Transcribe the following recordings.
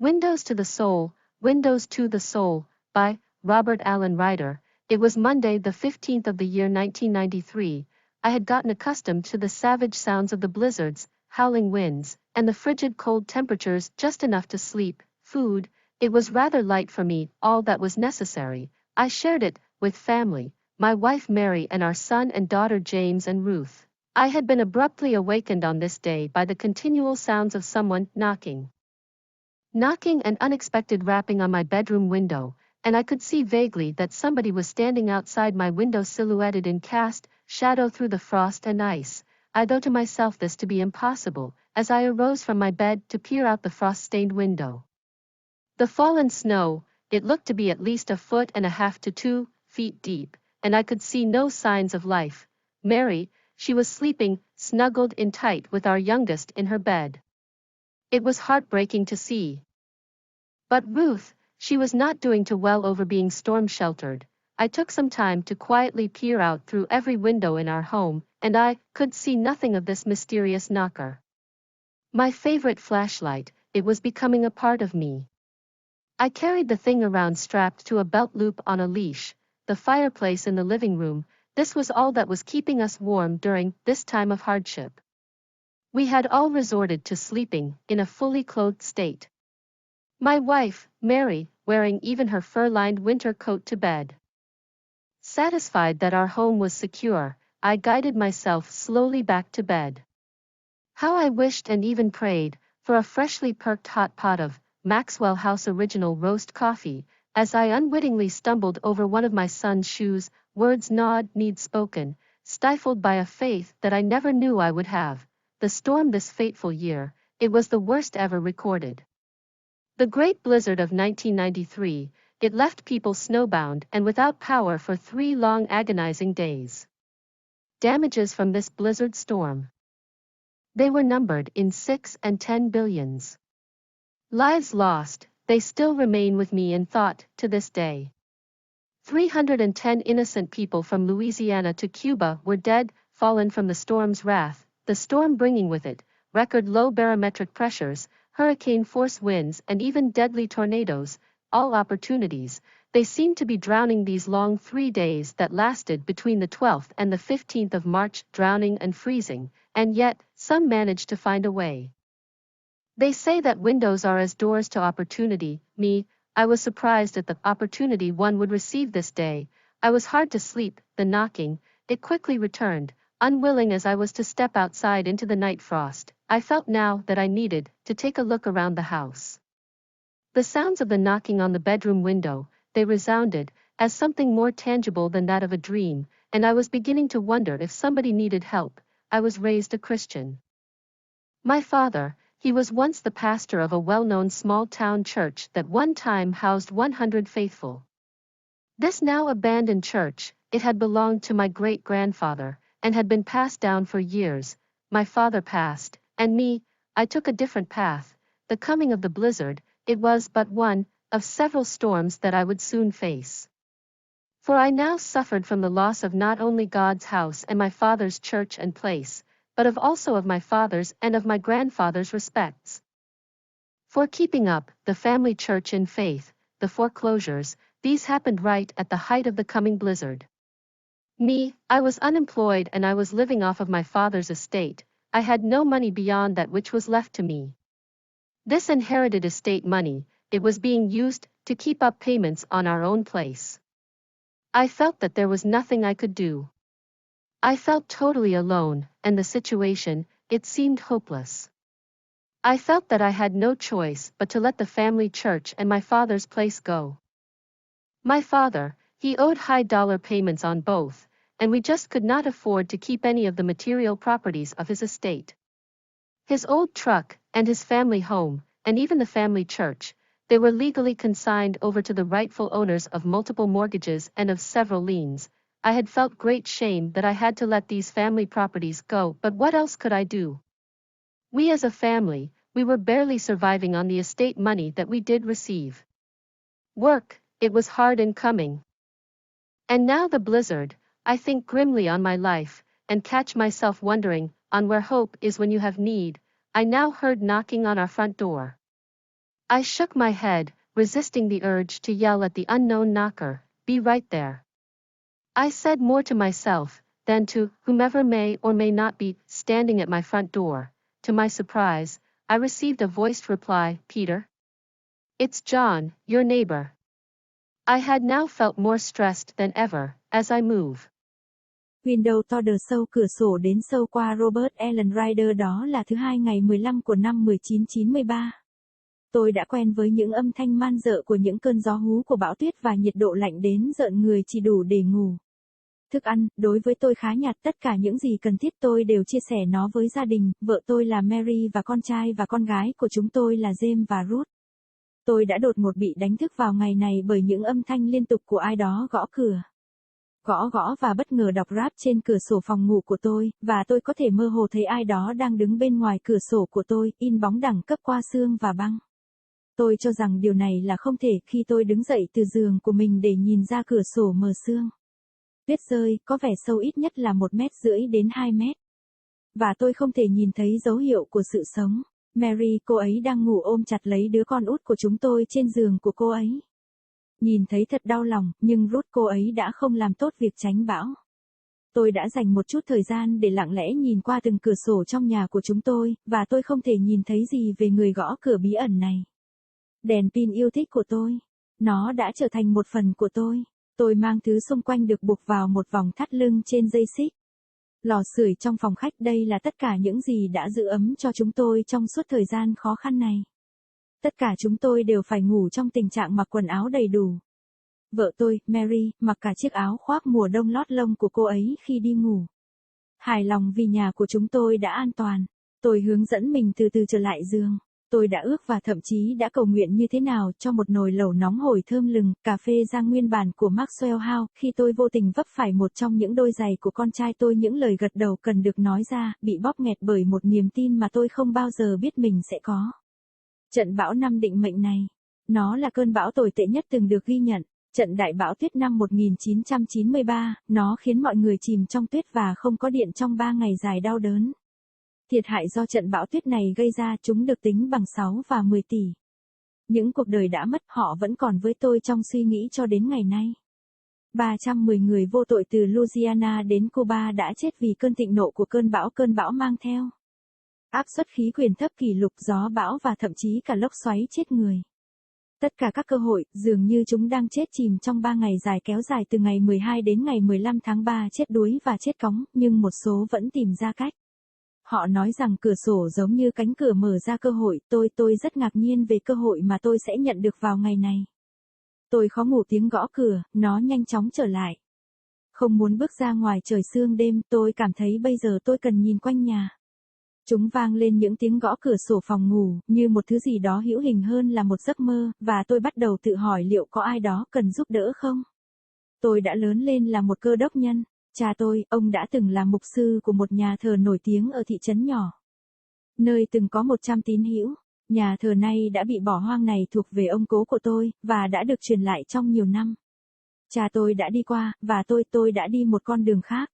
Windows to the Soul, Windows to the Soul, by Robert Allen Ryder. It was Monday, the 15th of the year 1993. I had gotten accustomed to the savage sounds of the blizzards, howling winds, and the frigid cold temperatures just enough to sleep. Food, it was rather light for me, all that was necessary. I shared it with family, my wife Mary and our son and daughter James and Ruth. I had been abruptly awakened on this day by the continual sounds of someone knocking and unexpected rapping on my bedroom window, and I could see vaguely that somebody was standing outside my window silhouetted in cast shadow through the frost and ice. I thought to myself this to be impossible, as I arose from my bed to peer out the frost-stained window. The fallen snow, it looked to be at least 1.5 to 2 feet deep, and I could see no signs of life. Mary, she was sleeping, snuggled in tight with our youngest in her bed. It was heartbreaking to see. But Ruth, she was not doing too well over being storm-sheltered. I took some time to quietly peer out through every window in our home, and I could see nothing of this mysterious knocker. My favorite flashlight, it was becoming a part of me. I carried the thing around strapped to a belt loop on a leash. The fireplace in the living room, this was all that was keeping us warm during this time of hardship. We had all resorted to sleeping in a fully clothed state. My wife, Mary, wearing even her fur-lined winter coat to bed. Satisfied that our home was secure, I guided myself slowly back to bed. How I wished and even prayed for a freshly perked hot pot of Maxwell House Original roast coffee, as I unwittingly stumbled over one of my son's shoes, words gnawed, needs spoken, stifled by a faith that I never knew I would have. The storm this fateful year, it was the worst ever recorded. The Great Blizzard of 1993, it left people snowbound and without power for 3 long agonizing days. Damages from this blizzard storm, they were numbered in 6 and 10 billions. Lives lost, they still remain with me in thought to this day. 310 innocent people from Louisiana to Cuba were dead, fallen from the storm's wrath, the storm bringing with it record low barometric pressures, hurricane-force winds and even deadly tornadoes, all opportunities. They seemed to be drowning these long 3 days that lasted between the 12th and the 15th of March, drowning and freezing, and yet, some managed to find a way. They say that windows are as doors to opportunity. I was surprised at the opportunity one would receive this day. I was hard to sleep, the knocking, it quickly returned. Unwilling as I was to step outside into the night frost, I felt now that I needed to take a look around the house. The sounds of the knocking on the bedroom window, they resounded as something more tangible than that of a dream, and I was beginning to wonder if somebody needed help. I was raised a Christian. My father, he was once the pastor of a well-known small-town church that one time housed 100 faithful. This now abandoned church, it had belonged to my great-grandfather, and had been passed down for years. My father passed, and I took a different path. The coming of the blizzard, it was but one of several storms that I would soon face. For I now suffered from the loss of not only God's house and my father's church and place, but also of my father's and of my grandfather's respects. For keeping up the family church in faith, the foreclosures, these happened right at the height of the coming blizzard. I was unemployed and I was living off of my father's estate. I had no money beyond that which was left to me. This inherited estate money, it was being used to keep up payments on our own place. I felt that there was nothing I could do. I felt totally alone, and the situation, it seemed hopeless. I felt that I had no choice but to let the family church and my father's place go. My father, he owed high-dollar payments on both, and we just could not afford to keep any of the material properties of his estate. His old truck, and his family home, and even the family church, they were legally consigned over to the rightful owners of multiple mortgages and of several liens. I had felt great shame that I had to let these family properties go, but what else could I do? We as a family, we were barely surviving on the estate money that we did receive. Work, it was hard in coming. And now the blizzard. I think grimly on my life, and catch myself wondering on where hope is when you have need. I now heard knocking on our front door. I shook my head, resisting the urge to yell at the unknown knocker, "Be right there." I said more to myself than to whomever may or may not be standing at my front door. To my surprise, I received a voiced reply, "Peter? It's John, your neighbor." I had now felt more stressed than ever, as I move. Window to the sâu cửa sổ đến sâu qua Robert Allen Ryder. Đó là thứ Hai ngày 15 của năm 1993. Tôi đã quen với những âm thanh man dợ của những cơn gió hú của bão tuyết và nhiệt độ lạnh đến rợn người chỉ đủ để ngủ. Thức ăn, đối với tôi khá nhạt, tất cả những gì cần thiết tôi đều chia sẻ nó với gia đình, vợ tôi là Mary và con trai và con gái của chúng tôi là James và Ruth. Tôi đã đột ngột bị đánh thức vào ngày này bởi những âm thanh liên tục của ai đó gõ cửa. Gõ và bất ngờ đọc rap trên cửa sổ phòng ngủ của tôi, và tôi có thể mơ hồ thấy ai đó đang đứng bên ngoài cửa sổ của tôi, in bóng đẳng cấp qua sương và băng. Tôi cho rằng điều này là không thể khi tôi đứng dậy từ giường của mình để nhìn ra cửa sổ mờ sương. Tuyết rơi, có vẻ sâu ít nhất là 1,5 mét đến 2 mét. Và tôi không thể nhìn thấy dấu hiệu của sự sống. Mary, cô ấy đang ngủ ôm chặt lấy đứa con út của chúng tôi trên giường của cô ấy. Nhìn thấy thật đau lòng, nhưng Ruth, cô ấy đã không làm tốt việc tránh bão. Tôi đã dành một chút thời gian để lặng lẽ nhìn qua từng cửa sổ trong nhà của chúng tôi, và tôi không thể nhìn thấy gì về người gõ cửa bí ẩn này. Đèn pin yêu thích của tôi. Nó đã trở thành một phần của tôi. Tôi mang thứ xung quanh được buộc vào một vòng thắt lưng trên dây xích. Lò sưởi trong phòng khách, đây là tất cả những gì đã giữ ấm cho chúng tôi trong suốt thời gian khó khăn này. Tất cả chúng tôi đều phải ngủ trong tình trạng mặc quần áo đầy đủ. Vợ tôi, Mary, mặc cả chiếc áo khoác mùa đông lót lông của cô ấy khi đi ngủ. Hài lòng vì nhà của chúng tôi đã an toàn. Tôi hướng dẫn mình từ từ trở lại giường. Tôi đã ước và thậm chí đã cầu nguyện như thế nào cho một nồi lẩu nóng hổi thơm lừng, cà phê rang nguyên bản của Maxwell House, khi tôi vô tình vấp phải một trong những đôi giày của con trai tôi. Những lời gật đầu cần được nói ra, bị bóp nghẹt bởi một niềm tin mà tôi không bao giờ biết mình sẽ có. Trận bão năm định mệnh này. Nó là cơn bão tồi tệ nhất từng được ghi nhận. Trận đại bão tuyết năm 1993, nó khiến mọi người chìm trong tuyết và không có điện trong 3 ngày dài đau đớn. Thiệt hại do trận bão tuyết này gây ra chúng được tính bằng 6 và 10 tỷ. Những cuộc đời đã mất, họ vẫn còn với tôi trong suy nghĩ cho đến ngày nay. 310 người vô tội từ Louisiana đến Cuba đã chết vì cơn thịnh nộ của cơn bão mang theo áp suất khí quyển thấp kỷ lục, gió bão và thậm chí cả lốc xoáy chết người. Tất cả các cơ hội, dường như chúng đang chết chìm trong 3 ngày dài kéo dài từ ngày 12 đến ngày 15 tháng 3, chết đuối và chết cóng, nhưng một số vẫn tìm ra cách. Họ nói rằng cửa sổ giống như cánh cửa mở ra cơ hội, tôi rất ngạc nhiên về cơ hội mà tôi sẽ nhận được vào ngày này. Tôi khó ngủ tiếng gõ cửa, nó nhanh chóng trở lại. Không muốn bước ra ngoài trời sương đêm, tôi cảm thấy bây giờ tôi cần nhìn quanh nhà. Chúng vang lên những tiếng gõ cửa sổ phòng ngủ, như một thứ gì đó hữu hình hơn là một giấc mơ, và tôi bắt đầu tự hỏi liệu có ai đó cần giúp đỡ không. Tôi đã lớn lên là một cơ đốc nhân. Cha tôi, ông đã từng là mục sư của một nhà thờ nổi tiếng ở thị trấn nhỏ, nơi từng có 100 tín hữu. Nhà thờ này đã bị bỏ hoang này thuộc về ông cố của tôi, và đã được truyền lại trong nhiều năm. Cha tôi đã đi qua, và tôi đã đi một con đường khác.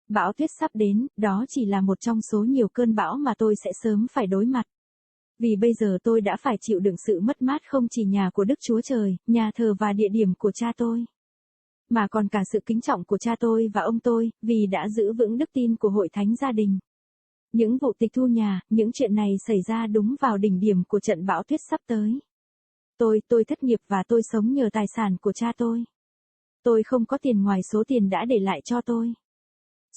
Bão tuyết sắp đến, đó chỉ là một trong số nhiều cơn bão mà tôi sẽ sớm phải đối mặt. Vì bây giờ tôi đã phải chịu đựng sự mất mát không chỉ nhà của Đức Chúa Trời, nhà thờ và địa điểm của cha tôi, mà còn cả sự kính trọng của cha tôi và ông tôi, vì đã giữ vững đức tin của hội thánh gia đình. Những vụ tịch thu nhà, những chuyện này xảy ra đúng vào đỉnh điểm của trận bão tuyết sắp tới. Tôi thất nghiệp và tôi sống nhờ tài sản của cha tôi. Tôi không có tiền ngoài số tiền đã để lại cho tôi.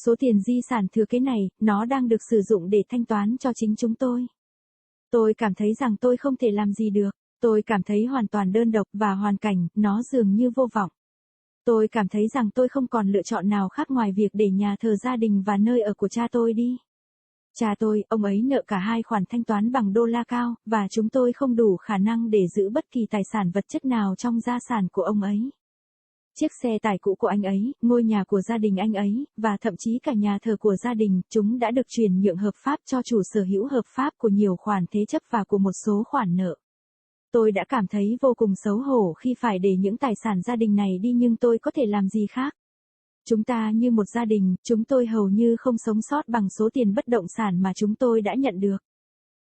Số tiền di sản thừa kế này, nó đang được sử dụng để thanh toán cho chính chúng tôi. Tôi cảm thấy rằng tôi không thể làm gì được. Tôi cảm thấy hoàn toàn đơn độc và hoàn cảnh, nó dường như vô vọng. Tôi cảm thấy rằng tôi không còn lựa chọn nào khác ngoài việc để nhà thờ gia đình và nơi ở của cha tôi đi. Cha tôi, ông ấy nợ cả 2 khoản thanh toán bằng đô la cao, và chúng tôi không đủ khả năng để giữ bất kỳ tài sản vật chất nào trong gia sản của ông ấy. Chiếc xe tải cũ của anh ấy, ngôi nhà của gia đình anh ấy, và thậm chí cả nhà thờ của gia đình, chúng đã được chuyển nhượng hợp pháp cho chủ sở hữu hợp pháp của nhiều khoản thế chấp và của một số khoản nợ. Tôi đã cảm thấy vô cùng xấu hổ khi phải để những tài sản gia đình này đi, nhưng tôi có thể làm gì khác. Chúng ta như một gia đình, chúng tôi hầu như không sống sót bằng số tiền bất động sản mà chúng tôi đã nhận được.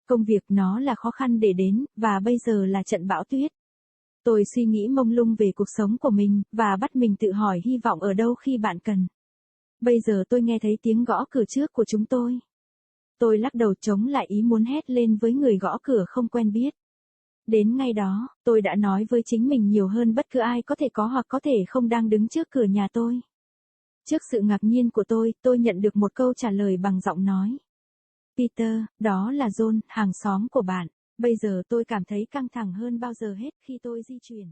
Công việc nó là khó khăn để đến, và bây giờ là trận bão tuyết. Tôi suy nghĩ mông lung về cuộc sống của mình, và bắt mình tự hỏi hy vọng ở đâu khi bạn cần. Bây giờ tôi nghe thấy tiếng gõ cửa trước của chúng tôi. Tôi lắc đầu chống lại ý muốn hét lên với người gõ cửa không quen biết. Đến ngay đó, tôi đã nói với chính mình nhiều hơn bất cứ ai có thể có hoặc có thể không đang đứng trước cửa nhà tôi. Trước sự ngạc nhiên của tôi nhận được một câu trả lời bằng giọng nói. Peter, đó là John, hàng xóm của bạn. Bây giờ tôi cảm thấy căng thẳng hơn bao giờ hết khi tôi di chuyển.